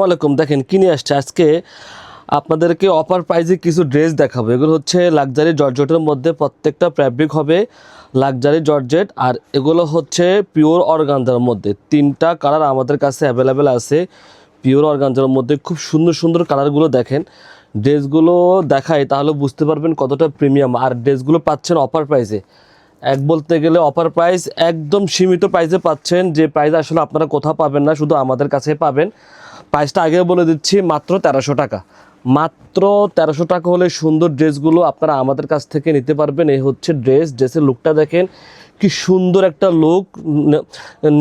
ওয়ালাইকুম। দেখেন কিনে আসছে আজকে আপনাদেরকে অফার প্রাইসে কিছু ড্রেস দেখাবো। এগুলো হচ্ছে লাক্সারি জর্জেটের মধ্যে, প্রত্যেকটা ফ্যাব্রিক হবে লাক্সারি জর্জেট, আর এগুলো হচ্ছে পিওর অর্গানজার মধ্যে। তিনটা কালার আমাদের কাছে অ্যাভেলেবেল আছে পিওর অর্গানজার মধ্যে। খুব সুন্দর সুন্দর কালারগুলো দেখেন। ড্রেসগুলো দেখাই তাহলে বুঝতে পারবেন কতটা প্রিমিয়াম। আর ড্রেসগুলো পাচ্ছেন অফার প্রাইসে। এক বলতে গেলে অফার প্রাইস, একদম সীমিত প্রাইসে পাচ্ছেন, যে প্রাইস আসলে আপনারা কোথাও পাবেন না, শুধু আমাদের কাছে পাবেন। প্রাইসটা আগে বলে দিচ্ছি, মাত্র 1300 টাকা। মাত্র 1300 টাকা হলে সুন্দর ড্রেসগুলো আপনারা আমাদের কাছ থেকে নিতে পারবেন। এই হচ্ছে ড্রেসের লুকটা দেখেন, কি সুন্দর একটা লুক।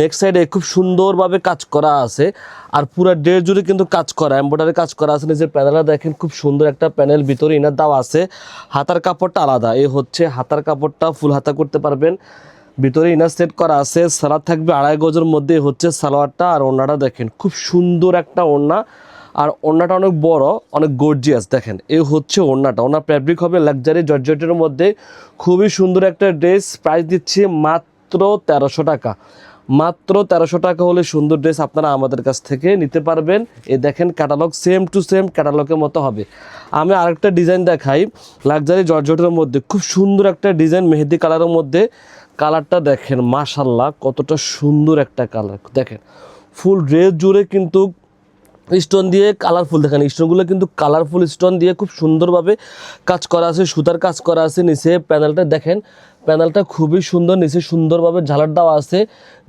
নেক্সট সাইডে খুব সুন্দরভাবে কাজ করা আছে, আর পুরো ড্রেস জুড়ে কিন্তু কাজ করা, এমব্রয়ডারি কাজ করা আছে। নিজের প্যানেলটা দেখেন, খুব সুন্দর একটা প্যানেল, ভিতরে ইনার দেওয়া আছে। হাতার কাপড়টা আলাদা, এই হচ্ছে হাতার কাপড়টা ফুল হাতা করতে পারবেন। ভিতরে ইনার সেট করা আছে। সালোয়ার থাকবে 2.5 গজের মধ্যে, হচ্ছে সালোয়ারটা। আর ওড়নাটা দেখেন, খুব সুন্দর একটা ওড়না, আর ওড়নাটা অনেক বড়, অনেক গর্জিয়াস। দেখেন এই হচ্ছে ওড়নাটা। ওনার ফ্যাব্রিক হবে লাক্সারি জর্জেটের মধ্যে। খুবই সুন্দর একটা ড্রেস। প্রাইস দিচ্ছি মাত্র 1300 টাকা। মাত্র 1300 টাকা হলে সুন্দর ড্রেস আপনারা আমাদের কাছ থেকে নিতে পারবেন। এই দেখেন ক্যাটালগ, সেম টু সেম ক্যাটালগের মতো হবে। আমি আরেকটা ডিজাইন দেখাই লাক্সারি জর্জেটের মধ্যে। খুব সুন্দর একটা ডিজাইন, মেহেদি কালারের মধ্যে। কালারটা দেখেন, মাশাল্লাহ কতটা সুন্দর একটা কালার। দেখেন ফুল ড্রেস জুড়ে কিন্তু স্টোন দিয়ে কালারফুল, দেখেন স্টোনগুলো কিন্তু কালারফুল স্টোন দিয়ে খুব সুন্দরভাবে কাজ করা আছে। সুতার কাজ করা আছে নিচে। প্যানেলটা দেখেন, প্যানেলটা খুবই সুন্দর, নিচে সুন্দরভাবে ঝালার দেওয়া আছে।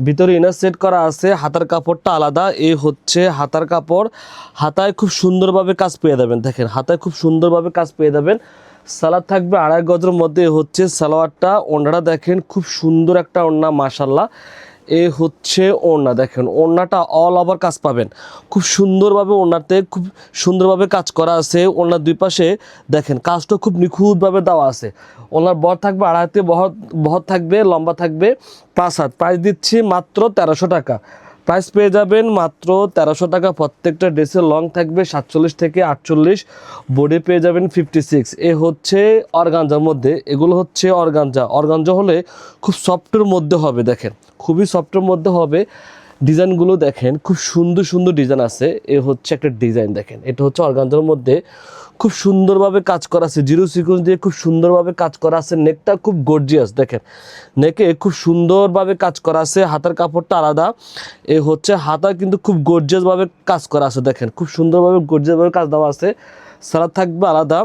ভিতরে ইনার সেট করা আছে। হাতার কাপড়টা আলাদা, এই হচ্ছে হাতার কাপড়। হাতায় খুব সুন্দরভাবে কাজ পেয়ে যাবেন। দেখেন হাতায় খুব সুন্দরভাবে কাজ পেয়ে যাবেন। সালোয়ার থাকবে 2.5 গজের মধ্যে, হচ্ছে সালোয়ারটা। ওড়নাটা দেখেন, খুব সুন্দর একটা ওড়না, মাশাল্লাহ। এ হচ্ছে ওড়না। দেখেন ওড়নাটা অল ওভার কাজ পাবেন, খুব সুন্দরভাবে। ওড়নাতে খুব সুন্দরভাবে কাজ করা আছে। ওড়নার দুই পাশে দেখেন কাজটা খুব নিখুঁতভাবে দেওয়া আছে। ওড়নার বহর থাকবে 2.5 হাতে, বহর থাকবে, লম্বা থাকবে 5 হাত। প্রাইস দিচ্ছি মাত্র 1300 টাকা। প্রাইস পেয়ে যাবেন মাত্র 1300 টাকা। প্রত্যেকটা ড্রেসের লং থাকবে 47 থেকে 48, বডি পেয়ে যাবেন 56। এ হচ্ছে অর্গানজার মধ্যে। এগুলো হচ্ছে অর্গানজা হলে খুব সফটের মধ্যে হবে। দেখেন খুবই সফটের মধ্যে হবে। ডিজাইনগুলো দেখেন, খুব সুন্দর সুন্দর ডিজাইন আছে। এ হচ্ছে একটা ডিজাইন, দেখেন এটা হচ্ছে অর্গানজার মধ্যে। খুব সুন্দরভাবে কাজ করা আছে, জিরো সিকোয়েন্স দিয়ে খুব সুন্দরভাবে কাজ করা আছে। নেকটা খুব গর্জিয়াস, দেখেন নেকে খুব সুন্দরভাবে কাজ করা আছে। হাতার কাপড়টা আলাদা, এ হচ্ছে হাতা কিন্তু খুব গর্জিয়াসভাবে কাজ করা আছে। দেখেন খুব সুন্দরভাবে গর্জিয়াসভাবে কাজ দেওয়া আছে। সালোয়ার থাকবে আলাদা।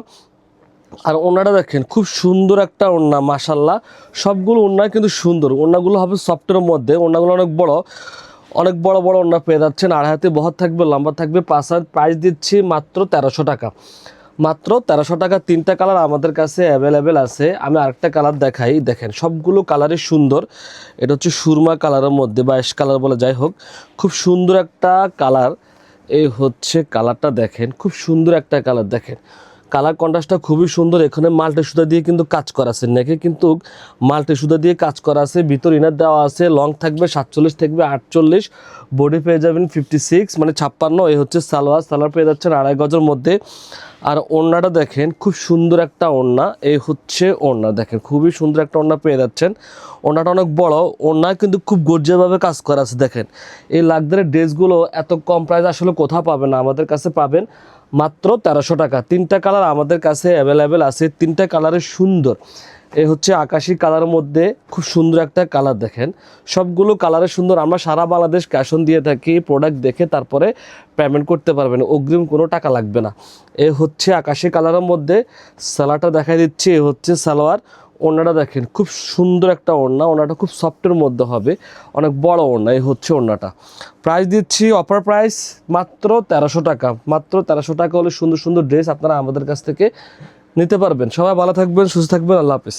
আর ওড়নাটা দেখেন, খুব সুন্দর একটা ওড়না, মাশাল্লাহ। সবগুলো ওড়না কিন্তু সুন্দর। ওড়নাগুলো হবে সফটের মধ্যে। ওড়নাগুলো অনেক বড়, অনেক বড় বড় ওড়না পেয়ে যাচ্ছেন। 2.5 হাতে বহর থাকবে, লম্বা থাকবে 5 হাত। প্রাইস দিচ্ছি মাত্র 1300 টাকা। মাত্র 1300 টাকা। 3টা কালার আমাদের কাছে অ্যাভেলেবেল আছে। আমি আরেকটা কালার দেখাই। দেখেন সবগুলো কালারই সুন্দর। এটা হচ্ছে সুরমা কালারের মধ্যে বা অ্যাশ কালার বলে, যাই হোক, খুব সুন্দর একটা কালার। এই হচ্ছে কালারটা দেখেন, খুব সুন্দর একটা কালার। দেখেন কালার কন্ট্রাস্টটা খুবই সুন্দর। এখানে মাল্টি সুতা দিয়ে কিন্তু কাজ করা আছে। নেকে কিন্তু মাল্টি সুতা দিয়ে কাজ করা আছে। ভিতর ইনার দেওয়া আছে। লং থাকবে 47 থেকে 48, বডি পেয়ে যাবেন 56 মানে 56। এই হচ্ছে সালোয়ার পেয়ে যাচ্ছেন 2.5 গজের মধ্যে। আর ওড়নাটা দেখেন, খুব সুন্দর একটা ওড়না। এই হচ্ছে ওড়না, দেখেন খুবই সুন্দর একটা ওড়না পেয়ে যাচ্ছেন। ওড়নাটা অনেক বড়। ওড়না কিন্তু খুব গর্জিয়াসভাবে কাজ করা আছে। দেখেন এই লাক্সারি ড্রেসগুলো এত কম প্রাইস আসলে কোথাও পাবেন না, আমাদের কাছে পাবেন মাত্র 1300 টাকা। 3টা কালার আমাদের কাছে অ্যাভেলেবেল আছে। 3টা কালারের সুন্দর। এই হচ্ছে আকাশি কালারের মধ্যে, খুব সুন্দর একটা কালার। দেখেন সবগুলো কালারে সুন্দর। আমরা সারা বাংলাদেশ ক্যাশ অন দিয়ে থাকি। প্রোডাক্ট দেখে তারপরে পেমেন্ট করতে পারবেন, অগ্রিম কোনো টাকা লাগবে না। এ হচ্ছে আকাশি কালারের মধ্যে। সালোয়ারটা দেখাই দিচ্ছি। এ হচ্ছে সালোয়ার। ওড়নাটা দেখেন, খুব সুন্দর একটা ওড়না। ওড়নাটা খুব সফটের মধ্যে হবে, অনেক বড় ওড়না। এই হচ্ছে ওড়নাটা। প্রাইস দিচ্ছি অফার প্রাইস মাত্র 1300 টাকা। মাত্র 1300 টাকা হলে সুন্দর সুন্দর ড্রেস আপনারা আমাদের কাছ থেকে নিতে পারবেন। সবাই ভালো থাকবেন, সুস্থ থাকবেন। আল্লাহ হাফেজ।